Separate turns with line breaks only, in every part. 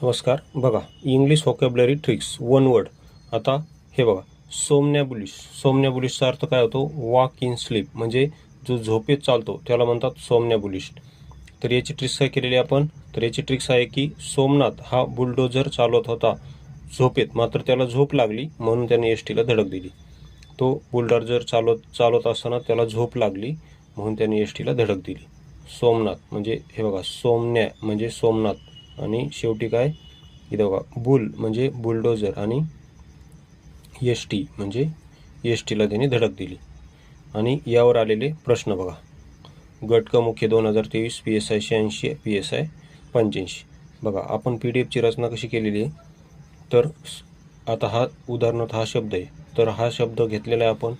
नमस्कार. बघा, English vocabulary tricks one word. आता हे बघा, सोमनॅबुलिशचा अर्थ काय होतो? वॉक इन स्लीप, म्हणजे जो झोपेत चालतो त्याला म्हणतात सोमनॅबुलिस्ट. तर याची ट्रिक्स काय केलेली आपण? तर याची ट्रिक्स आहे की सोमनाथ हा बुलडोझर चालवत होता झोपेत, मात्र त्याला झोप लागली म्हणून त्याने एसटीला धडक दिली. तो बुलडोझर चालवत असताना त्याला झोप लागली म्हणून त्याने एसटीला धडक दिली. सोमनाथ म्हणजे हे बघा, सोमन्या म्हणजे सोमनाथ, आणि शेवटी काय इथं बघा, बुल म्हणजे बुलडोझर, आणि एस टी म्हणजे एस टीला त्याने धडक दिली. आणि यावर आलेले प्रश्न बघा. गट क मुख्य 2023, PSI 86, PSI 85. बघा, आपण PDF ची रचना कशी केलेली आहे? तर आता हा उदाहरणार्थ हा शब्द आहे, तर हा शब्द घेतलेला आहे आपण,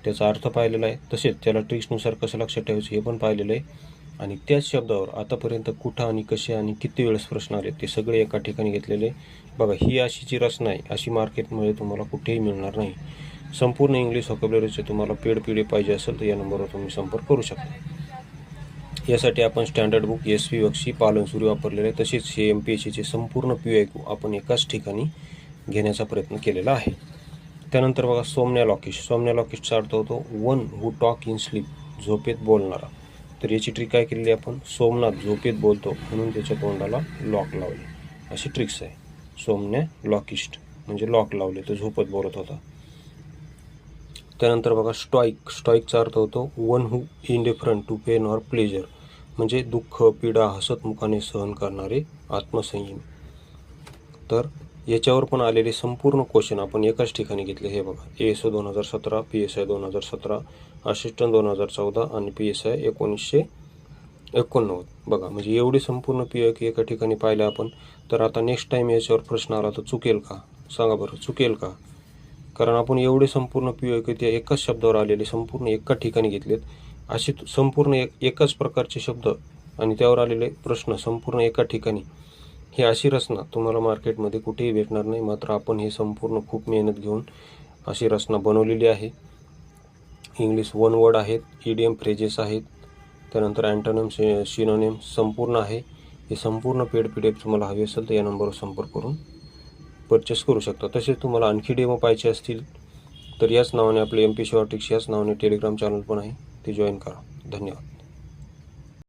त्याचा अर्थ पाहिलेला आहे, तसेच त्याला ट्रिक्सनुसार कसं लक्षात ठेवायचं हे पण पाहिलेलं आहे. आणि त्याच शब्दावर आतापर्यंत कुठं आणि कसे आणि किती वेळेस प्रश्न आले ते सगळे एका ठिकाणी घेतलेले. बघा, ही अशीची रचना आहे, अशी मार्केटमध्ये तुम्हाला कुठेही मिळणार नाही. संपूर्ण इंग्लिश व्होकॅब्युलरीचे तुम्हाला पेड PDF पाहिजे असेल तर या नंबरवर तुम्ही संपर्क करू शकता. यासाठी आपण स्टँडर्ड बुक, SV बक्षी, पालनसुरी वापरलेले आहे. तसेच हे MPSCचे संपूर्ण PYQ आपण एकाच ठिकाणी घेण्याचा प्रयत्न केलेला आहे. त्यानंतर बघा, सोमनॅलॉकिस्टचा अर्थ होतो one who talk in sleep, झोपेत बोलणारा. तर याची ट्रिक काय केलेली आपण? सोमनाथ झोपेत बोलतो म्हणून त्याच्या तोंडाला लॉक लावले, अशी ट्रिक्स आहे. सोमनॅलॉकिस्ट म्हणजे लॉक लावले, तो झोपत बोलत होता. त्यानंतर बघा, स्टॉईकचा अर्थ होतो one who indifferent to pain or pleasure, म्हणजे दुःख, पीडा हसतमुखाने सहन करणारे, आत्मसंयमी. तर याच्यावर पण आलेले संपूर्ण क्वेश्चन आपण एकाच ठिकाणी घेतले. हे बघा, ASO 2017, PSI 2017, असिस्टंट 2014 आणि PSI 1989. बघा, म्हणजे एवढे संपूर्ण PYQ एका ठिकाणी पाहिलं आपण. तर आता नेक्स्ट टाइम याच्यावर प्रश्न आला तर चुकेल का? सांगा बरं, चुकेल का? कारण आपण एवढे संपूर्ण PYQ त्या एकाच शब्दावर आलेले संपूर्ण एका ठिकाणी घेतलेत. असे संपूर्ण एकाच प्रकारचे शब्द आणि त्यावर आलेले प्रश्न संपूर्ण एका ठिकाणी, ही अशी रचना तुम्हाला मार्केटमध्ये कुठेही भेटणार नाही. मात्र आपण हे संपूर्ण खूप मेहनत घेऊन अशी रचना बनवलेली आहे. इंग्लिश वन वर्ड आहेत, इडियम फ्रेजेस आहेत, त्यानंतर अँटोनिम, सिनोनिम संपूर्ण आहे. हे संपूर्ण पेड PDF तुम्हाला हवे असेल तर या नंबरवर संपर्क करून परचेस करू शकता. तसेच तुम्हाला आणखी डेमो पाहिजे असतील तर याच नावाने आपले MP शॉर्टिक्स याच नावाने टेलिग्राम चॅनल पण आहे, ते जॉईन करा. धन्यवाद.